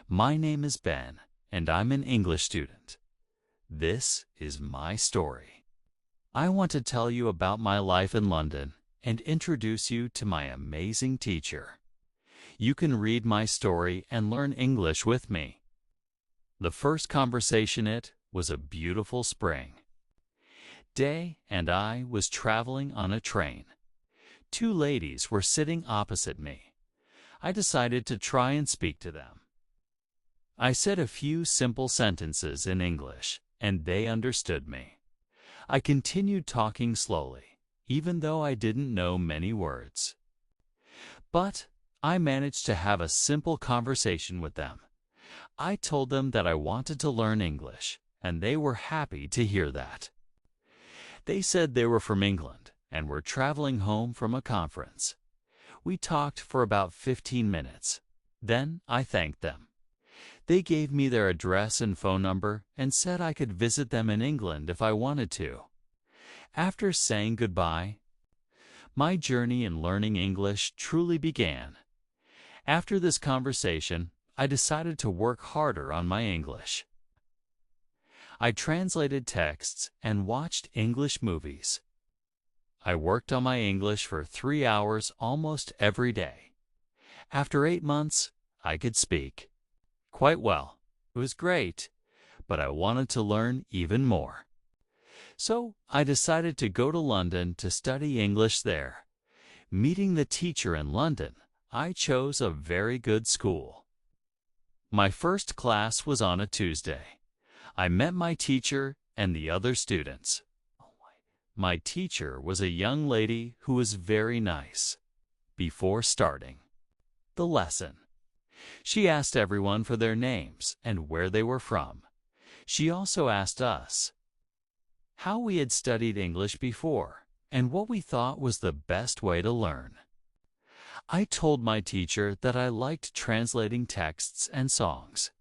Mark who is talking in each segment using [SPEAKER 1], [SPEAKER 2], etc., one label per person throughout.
[SPEAKER 1] My name is Ben, and I'm an English student. This is my story. I want to tell you about my life in London and introduce you to my amazing teacher. You can read my story and learn English with me. The first conversation it was a beautiful spring day, and I was traveling on a train. Two ladies were sitting opposite me. I decided to try and speak to them. I said a few simple sentences in English, and they understood me. I continued talking slowly, even though I didn't know many words. But I managed to have a simple conversation with them. I told them that I wanted to learn English, and they were happy to hear that. They said they were from England and were traveling home from a conference. We talked for about 15 minutes. Then I thanked them. They gave me their address and phone number and said I could visit them in England if I wanted to. After saying goodbye, my journey in learning English truly began. After this conversation, I decided to work harder on my English. I translated texts and watched English movies. I worked on my English for 3 hours almost every day. After 8 months, I could speak quite well. It was great, but I wanted to learn even more. So I decided to go to London to study English there. Meeting the teacher in London, I chose a very good school. My first class was on a Tuesday. I met my teacher and the other students. My teacher was a young lady who was very nice. Before starting the lesson, she asked everyone for their names and where they were from. She also asked us how we had studied English before and what we thought was the best way to learn. I told my teacher that I liked translating texts and songs,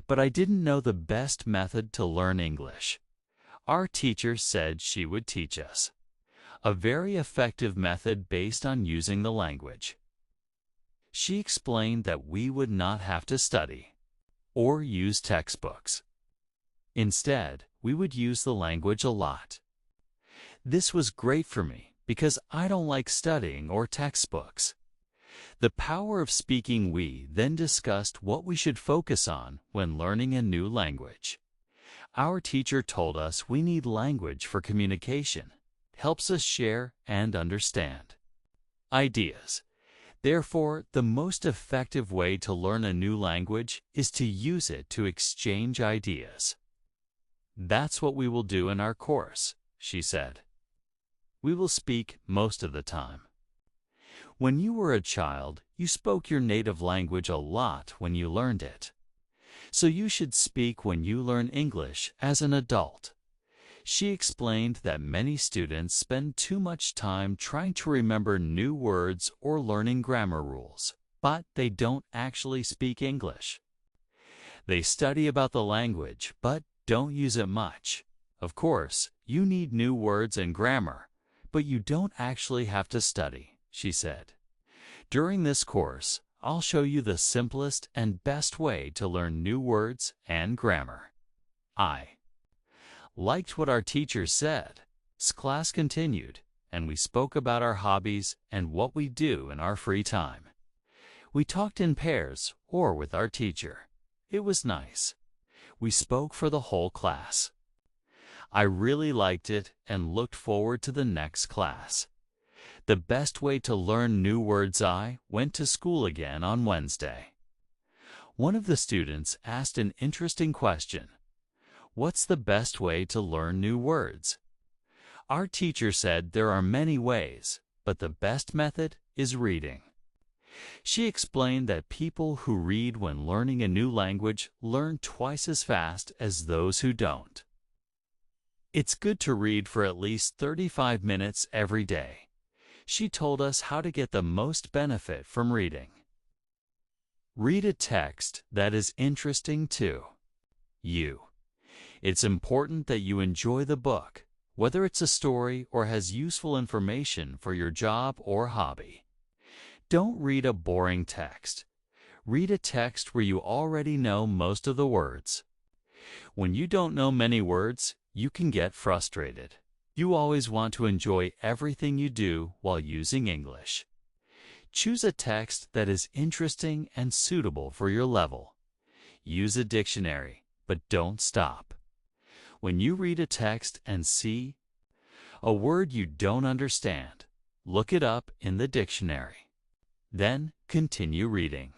[SPEAKER 1] but I didn't know the best method to learn English. Our teacher said she would teach us a very effective method based on using the language. She explained that we would not have to study or use textbooks. Instead, we would use the language a lot. This was great for me because I don't like studying or textbooks. The power of speaking. We then discussed what we should focus on when learning a new language. Our teacher told us we need language for communication. It helps us share and understand ideas. Therefore, the most effective way to learn a new language is to use it to exchange ideas. That's what we will do in our course, she said. We will speak most of the time. When you were a child, you spoke your native language a lot when you learned it. So you should speak when you learn English as an adult. She explained that many students spend too much time trying to remember new words or learning grammar rules, but they don't actually speak English. They study about the language, but don't use it much. Of course, you need new words and grammar, but you don't actually have to study, she said. During this course, I'll show you the simplest and best way to learn new words and grammar. I liked what our teacher said. Class continued, and we spoke about our hobbies and what we do in our free time. We talked in pairs or with our teacher. It was nice. We spoke for the whole class. I really liked it and looked forward to the next class. The best way to learn new words. I went to school again on Wednesday. One of the students asked an interesting question. What's the best way to learn new words? Our teacher said there are many ways, but the best method is reading. She explained that people who read when learning a new language learn twice as fast as those who don't. It's good to read for at least 35 minutes every day. She told us how to get the most benefit from reading. Read a text that is interesting to you. It's important that you enjoy the book, whether it's a story or has useful information for your job or hobby. Don't read a boring text. Read a text where you already know most of the words. When you don't know many words, you can get frustrated. You always want to enjoy everything you do while using English. Choose a text that is interesting and suitable for your level. Use a dictionary, but don't stop. When you read a text and see a word you don't understand, look it up in the dictionary. Then continue reading.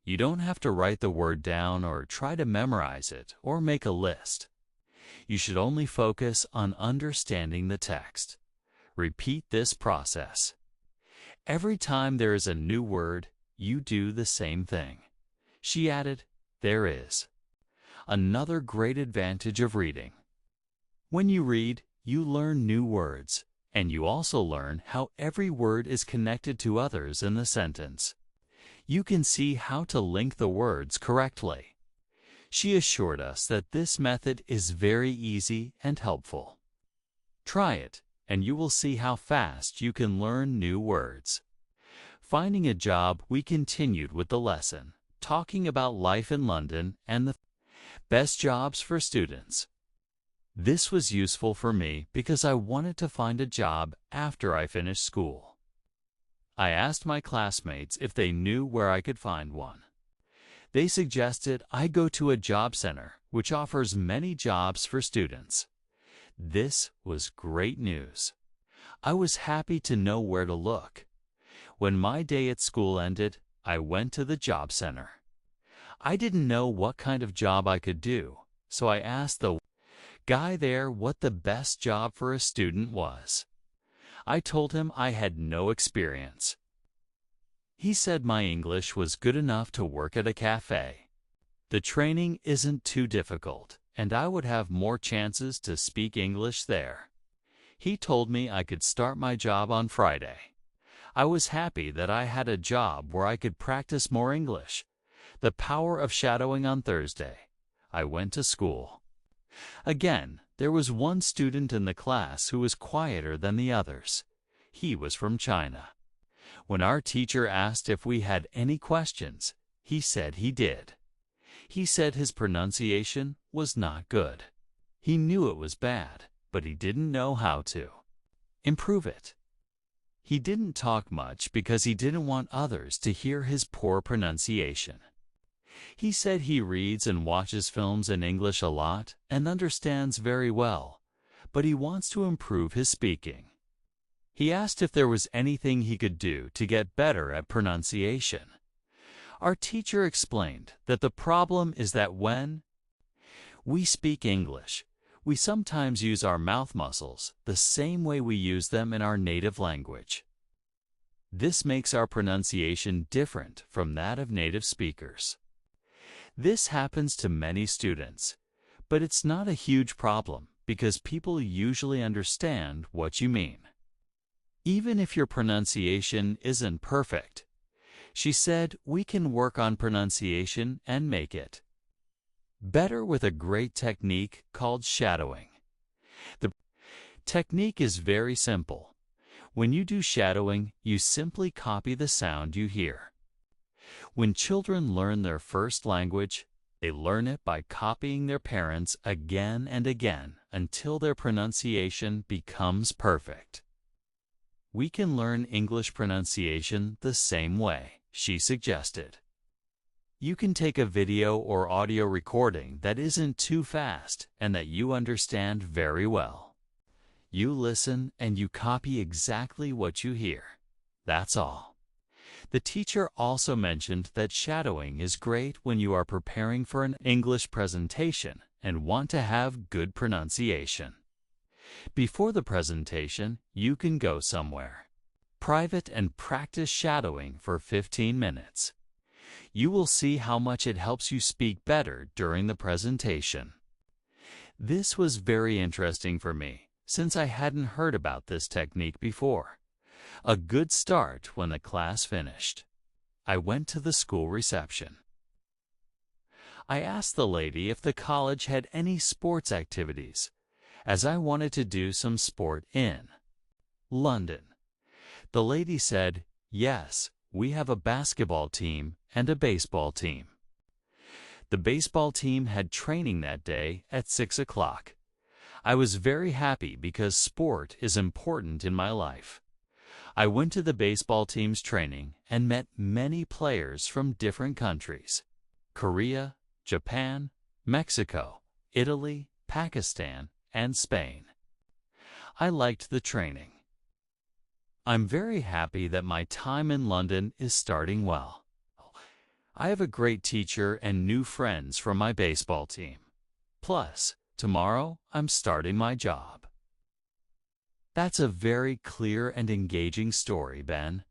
[SPEAKER 1] You don't have to write the word down or try to memorize it or make a list. You should only focus on understanding the text. Repeat this process. Every time there is a new word, you do the same thing. She added, "There is another great advantage of reading. When you read, you learn new words, and you also learn how every word is connected to others in the sentence. You can see how to link the words correctly." She assured us that this method is very easy and helpful. Try it, and you will see how fast you can learn new words. Finding a job, we continued with the lesson, talking about life in London and the best jobs for students. This was useful for me because I wanted to find a job after I finished school. I asked my classmates if they knew where I could find one. They suggested I go to a job center, which offers many jobs for students. This was great news. I was happy to know where to look. When my day at school ended, I went to the job center. I didn't know what kind of job I could do, so I asked the guy there what the best job for a student was. I told him I had no experience. He said my English was good enough to work at a cafe. The training isn't too difficult, and I would have more chances to speak English there. He told me I could start my job on Friday. I was happy that I had a job where I could practice more English. The power of shadowing on Thursday. I went to school. Again, there was one student in the class who was quieter than the others. He was from China. When our teacher asked if we had any questions, he said he did. He said his pronunciation was not good. He knew it was bad, but he didn't know how to improve it. He didn't talk much because he didn't want others to hear his poor pronunciation. He said he reads and watches films in English a lot and understands very well, but he wants to improve his speaking. He asked if there was anything he could do to get better at pronunciation. Our teacher explained that the problem is that when we speak English, we sometimes use our mouth muscles the same way we use them in our native language. This makes our pronunciation different from that of native speakers. This happens to many students, but it's not a huge problem because people usually understand what you mean. Even if your pronunciation isn't perfect, she said we can work on pronunciation and make it better with a great technique called shadowing. The technique is very simple. When you do shadowing, you simply copy the sound you hear. When children learn their first language, they learn it by copying their parents again and again until their pronunciation becomes perfect. We can learn English pronunciation the same way, she suggested. You can take a video or audio recording that isn't too fast and that you understand very well. You listen and you copy exactly what you hear. That's all. The teacher also mentioned that shadowing is great when you are preparing for an English presentation and want to have good pronunciation. Before the presentation, you can go somewhere private and practice shadowing for 15 minutes. You will see how much it helps you speak better during the presentation. This was very interesting for me, since I hadn't heard about this technique before. A good start when the class finished. I went to the school reception. I asked the lady if the college had any sports activities, as I wanted to do some sport in London. The lady said, "Yes, We have a basketball team and a baseball team. The baseball team had training that day at 6 o'clock. I was very happy because sport is important in my life. I went to the baseball team's training and met many players from different countries: Korea, Japan, Mexico, Italy, Pakistan, and Spain. I liked the training. I'm very happy that my time in London is starting well. I have a great teacher and new friends from my baseball team. Plus, tomorrow I'm starting my job. That's a very clear and engaging story, Ben.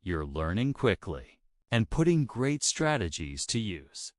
[SPEAKER 1] You're learning quickly and putting great strategies to use.